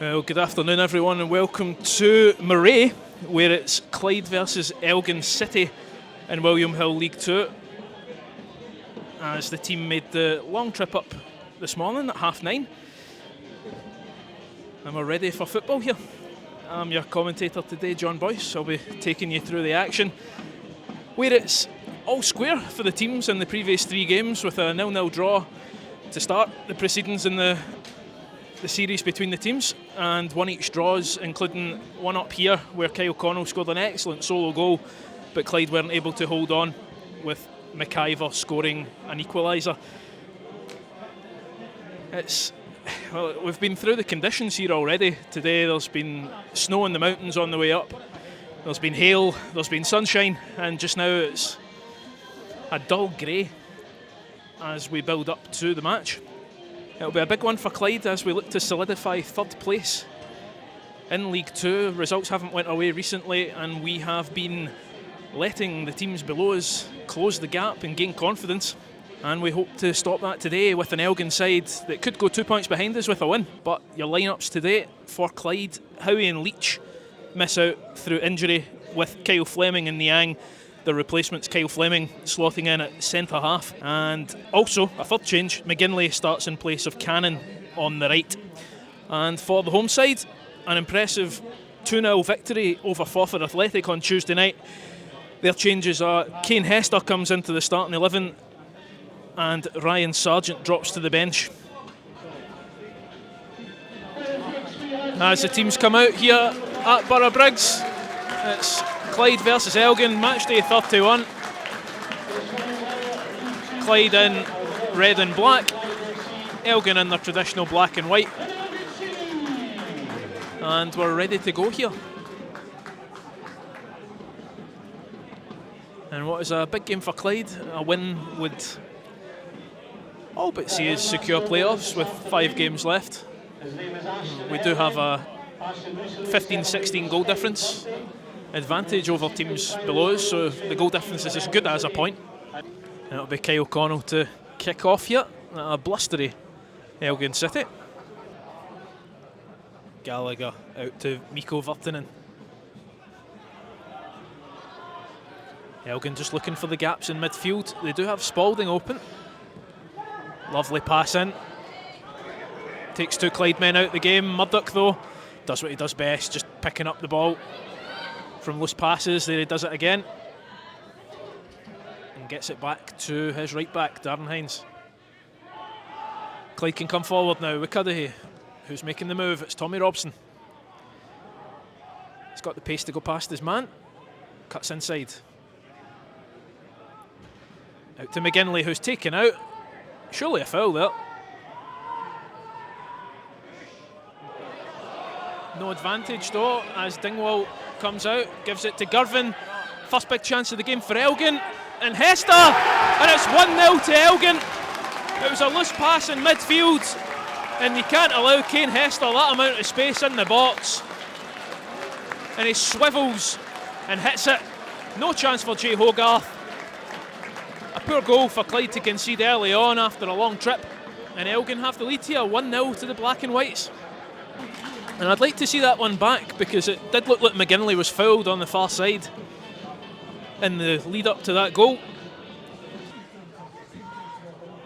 Well, good afternoon everyone and welcome to Moray, where it's Clyde versus Elgin City in William Hill League 2, as the team made the long trip up this morning at 9:30. And we're ready for football here. I'm your commentator today, John Boyce. I'll be taking you through the action, where it's all square for the teams in the previous 3 games, with a 0-0 draw to start the proceedings in the series between the teams, and 1 each draws, including one up here where Kyle Connell scored an excellent solo goal, but Clyde weren't able to hold on, with McIver scoring an equalizer. Well, we've been through the conditions here already. Today there's been snow in the mountains on the way up, there's been hail, there's been sunshine, and just now it's a dull grey as we build up to the match. It'll be a big one for Clyde as we look to solidify 3rd place in League 2. Results haven't went away recently, and we have been letting the teams below us close the gap and gain confidence. And we hope to stop that today with an Elgin side that could go 2 points behind us with a win. But your lineups today for Clyde: Howie and Leach miss out through injury, with Kyle Fleming and Niang the replacements. Kyle Fleming slotting in at centre half, and also a 3rd change: McGinley starts in place of Cannon on the right. And for the home side, an impressive 2-0 victory over Forfar Athletic on Tuesday night. Their changes are Kane Hester comes into the starting 11 and Ryan Sargent drops to the bench. As the teams come out here at Borough Briggs, it's Clyde versus Elgin, match day 31. Clyde in red and black, Elgin in their traditional black and white. And we're ready to go here. And what is a big game for Clyde? A win would all but see us secure playoffs with 5 games left. We do have a 15-16 goal difference advantage over teams below us, so the goal difference is as good as a point. And it'll be Kyle Connell to kick off here at a blustery Elgin City. Gallagher out to Mikko Virtanen. Elgin just looking for the gaps in midfield. They do have Spalding open. Lovely pass in. Takes 2 Clyde men out the game. Murdoch, though, does what he does best, just picking up the ball from loose passes. There he does it again and gets it back to his right back, Darren Hines. Clyde can come forward now with Cudahy, who's making the move. It's Tommy Robson. He's got the pace to go past his man. Cuts inside. Out to McGinley, who's taken out. Surely a foul there. No advantage though, as Dingwall comes out, gives it to Girvan. First big chance of the game for Elgin, and Hester, and it's 1-0 to Elgin. It was a loose pass in midfield, and you can't allow Kane Hester that amount of space in the box. And he swivels and hits it. No chance for Jay Hogarth. A poor goal for Clyde to concede early on after a long trip, and Elgin have the lead here, 1-0 to the black and whites. And I'd like to see that one back, because it did look like McGinley was fouled on the far side in the lead up to that goal.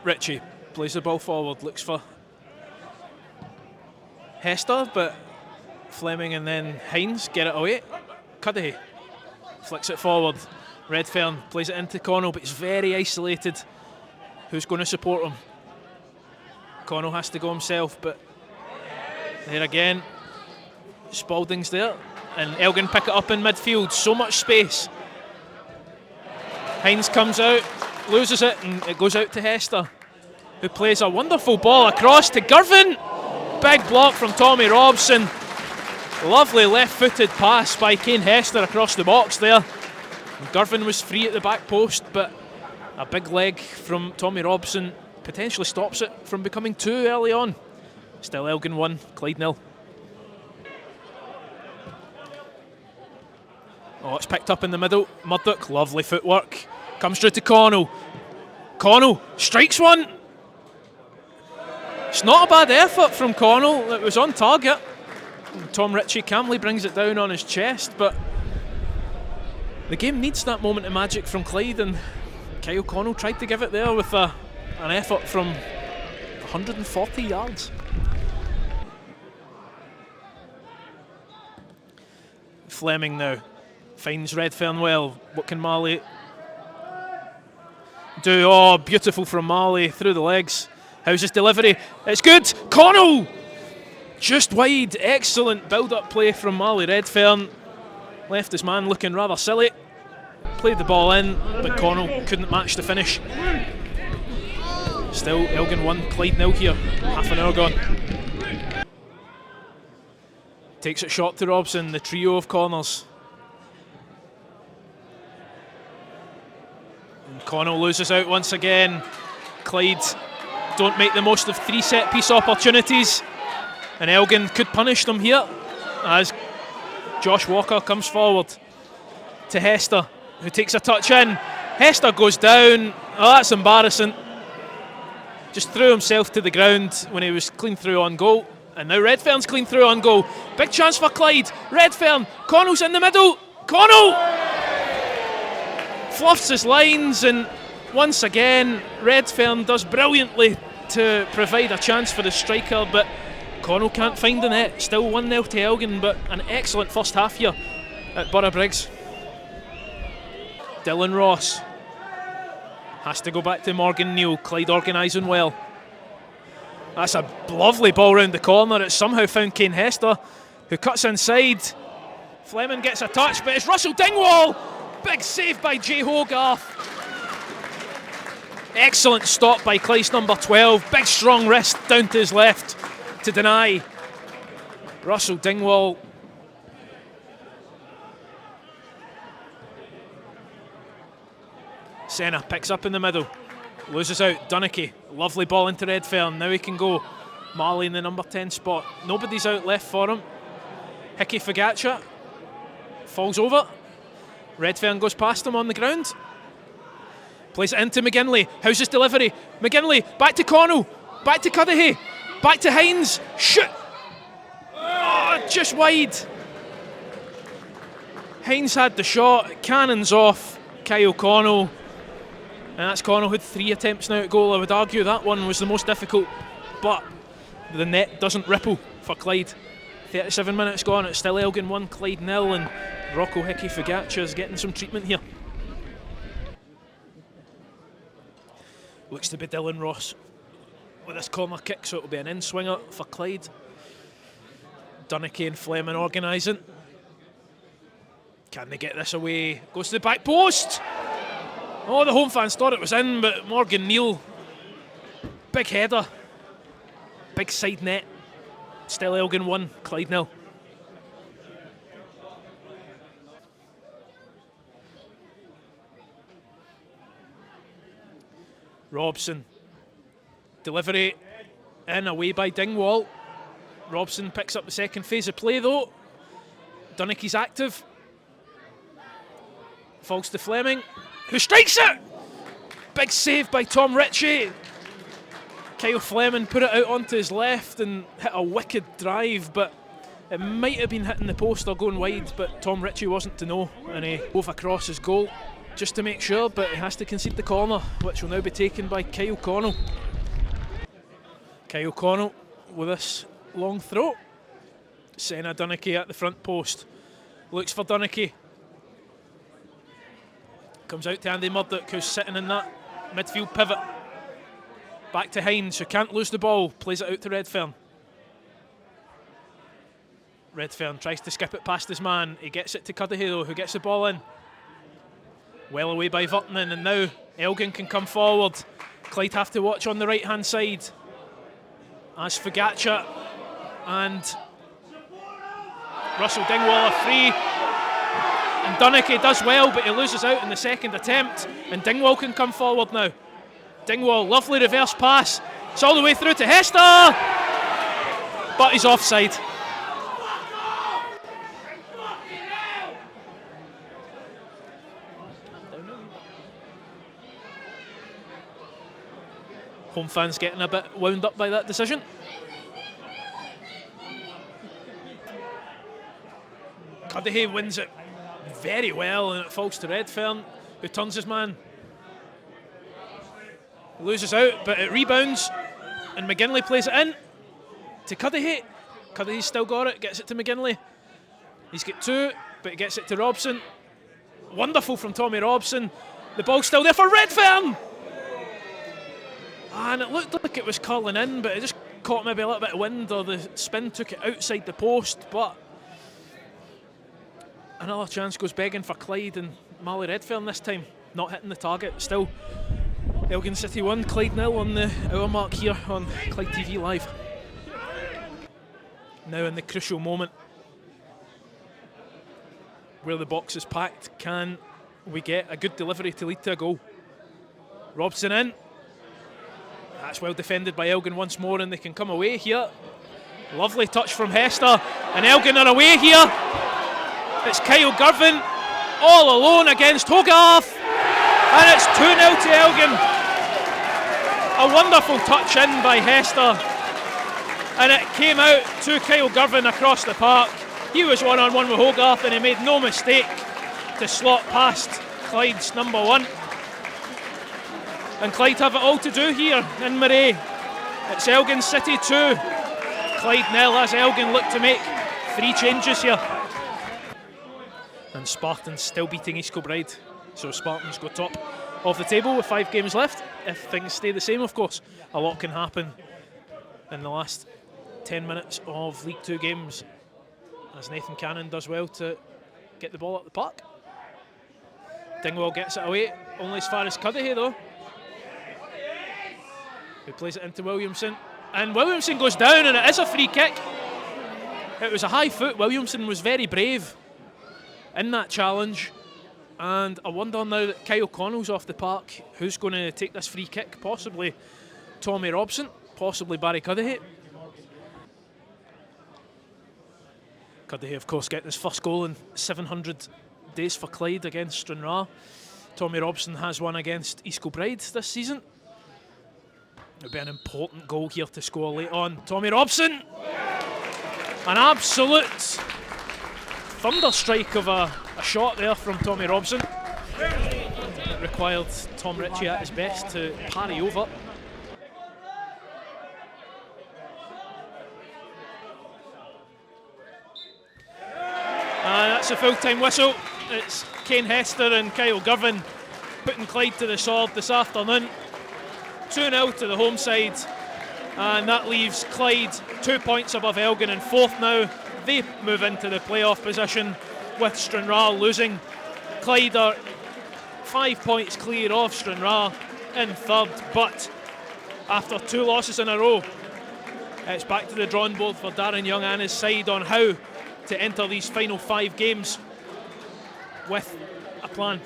Ritchie plays the ball forward, looks for Hester, but Fleming and then Hines get it away. Cudahy flicks it forward. Redfern plays it into Connell, but he's very isolated. Who's going to support him? Connell has to go himself, but there again, Spalding's there, and Elgin pick it up in midfield. So much space. Hines comes out, loses it, and it goes out to Hester, who plays a wonderful ball across to Girvan. Big block from Tommy Robson. Lovely left-footed pass by Kane Hester across the box there. And Girvan was free at the back post, but a big leg from Tommy Robson potentially stops it from becoming 2 early on. Still Elgin 1, Clyde 0. Oh, it's picked up in the middle. Murdoch, lovely footwork. Comes through to Connell. Connell strikes one. It's not a bad effort from Connell. It was on target. Tom Ritchie calmly brings it down on his chest, but the game needs that moment of magic from Clyde, and Kyle Connell tried to give it there with an effort from 140 yards. Fleming now finds Redfern well. What can Marley do? Oh, beautiful from Marley through the legs. How's his delivery? It's good. Connell just wide. Excellent build-up play from Marley Redfern. Left his man looking rather silly. Played the ball in, but Connell couldn't match the finish. Still Elgin 1, Clyde 0 here. Half an hour gone. Takes it short to Robson, the trio of corners. And Connell loses out once again. Clyde don't make the most of 3 set-piece opportunities, and Elgin could punish them here as Josh Walker comes forward to Hester, who takes a touch in. Hester goes down. Oh, that's embarrassing. Just threw himself to the ground when he was clean through on goal. And now Redfern's clean through on goal. Big chance for Clyde. Redfern. Connell's in the middle. Connell fluffs his lines, and once again Redfern does brilliantly to provide a chance for the striker, but Connell can't find the net. Still 1-0 to Elgin, but an excellent first half here at Borough Briggs. Dylan Ross has to go back to Morgan Neal. Clyde organising well. That's a lovely ball round the corner. It's somehow found Kane Hester, who cuts inside. Fleming gets a touch, but it's Russell Dingwall. Big save by Jay Hogarth. Excellent stop by Clyde's number 12. Big strong wrist down to his left to deny Russell Dingwall. Senna picks up in the middle, loses out. Dunnicky, lovely ball into Redfern. Now he can go. Marley in the number 10 spot. Nobody's out left for him. Hickey Fagacha falls over. Redfern goes past him on the ground. Plays it into McGinley. How's his delivery? McGinley back to Connell, back to Cudahy, back to Hines. Shoot! Oh, just wide. Hines had the shot. Cannons off Kyle Connell. And that's Connell, had 3 attempts now at goal. I would argue that one was the most difficult, but the net doesn't ripple for Clyde. 37 minutes gone, it's still Elgin 1, Clyde 0, and Rocco Hickey Fagacha is getting some treatment here. Looks to be Dylan Ross with this corner kick, so it'll be an in-swinger for Clyde. Dunnicky and Fleming organising. Can they get this away? Goes to the back post. Oh, the home fans thought it was in, but Morgan Neal, big header, big side net. Still Elgin 1, Clyde 0. Robson, delivery in, away by Dingwall. Robson picks up the second phase of play though. Dunnicky's active. Falls to Fleming, who strikes it! Big save by Tom Ritchie. Kyle Fleming put it out onto his left and hit a wicked drive, but it might have been hitting the post or going wide, but Tom Ritchie wasn't to know, and he wove across his goal just to make sure, but he has to concede the corner, which will now be taken by Kyle Connell. Kyle Connell with this long throw. Senna Dunnicky at the front post. Looks for Dunnicky. Comes out to Andy Murdoch, who's sitting in that midfield pivot. Back to Hines, who can't lose the ball. Plays it out to Redfern. Redfern tries to skip it past his man. He gets it to Cudahy though, who gets the ball in. Well away by Vertinen, and now Elgin can come forward. Clyde have to watch on the right hand side as Fagacha and Russell Dingwall are free. And Dunnicky does well, but he loses out in the second attempt, and Dingwall can come forward now. Dingwall, lovely reverse pass. It's all the way through to Hester, but he's offside. Home fans getting a bit wound up by that decision. Cudahy wins it very well, and it falls to Redfern, who turns his man. Loses out, but it rebounds, and McGinley plays it in to Cudahy. Cudahy's still got it, gets it to McGinley. He's got two, but he gets it to Robson. Wonderful from Tommy Robson. The ball's still there for Redfern! And it looked like it was curling in, but it just caught maybe a little bit of wind, or the spin took it outside the post. But another chance goes begging for Clyde, and Mally Redfern this time not hitting the target. Still Elgin City 1, Clyde 0 on the hour mark here on Clyde TV Live. Now in the crucial moment where the box is packed, can we get a good delivery to lead to a goal? Robson in. That's well defended by Elgin once more, and they can come away here. Lovely touch from Hester, and Elgin are away here. It's Kyle Girvan all alone against Hogarth, and it's 2-0 to Elgin. A wonderful touch in by Hester, and it came out to Kyle Girvan across the park. He was one-on-one with Hogarth, and he made no mistake to slot past Clyde's number one. And Clyde have it all to do here in Murray. It's Elgin City 2, Clyde 0, as Elgin look to make 3 changes here. And Spartans still beating East Kilbride, so Spartans go top of the table with 5 games left. If things stay the same, of course, a lot can happen in the last 10 minutes of League 2 games, as Nathan Cannon does well to get the ball up the park. Dingwall gets it away, only as far as Cudahy though, who plays it into Williamson, and Williamson goes down, and it is a free kick. It was a high foot. Williamson was very brave in that challenge, and I wonder now that Kyle Connell's off the park, who's going to take this free kick? Possibly Tommy Robson, possibly Barry Cudahy. Cudahy, of course, getting his first goal in 700 days for Clyde against Stranraer. Tommy Robson has one against East Kilbride this season. It'll be an important goal here to score late on. Tommy Robson! An absolute thunder strike of a shot there from Tommy Robson. It required Tom Ritchie at his best to parry over. And that's a full-time whistle. It's Kane Hester and Kyle Girvan putting Clyde to the sword this afternoon. 2-0 to the home side, and that leaves Clyde 2 points above Elgin in 4th now. They move into the playoff position with Stranraer losing. Clyde are 5 points clear of Stranraer in 3rd, but after 2 losses in a row, it's back to the drawing board for Darren Young and his side on how to enter these final 5 games with a plan.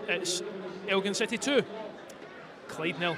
It's Elgin City 2, Clyde 0.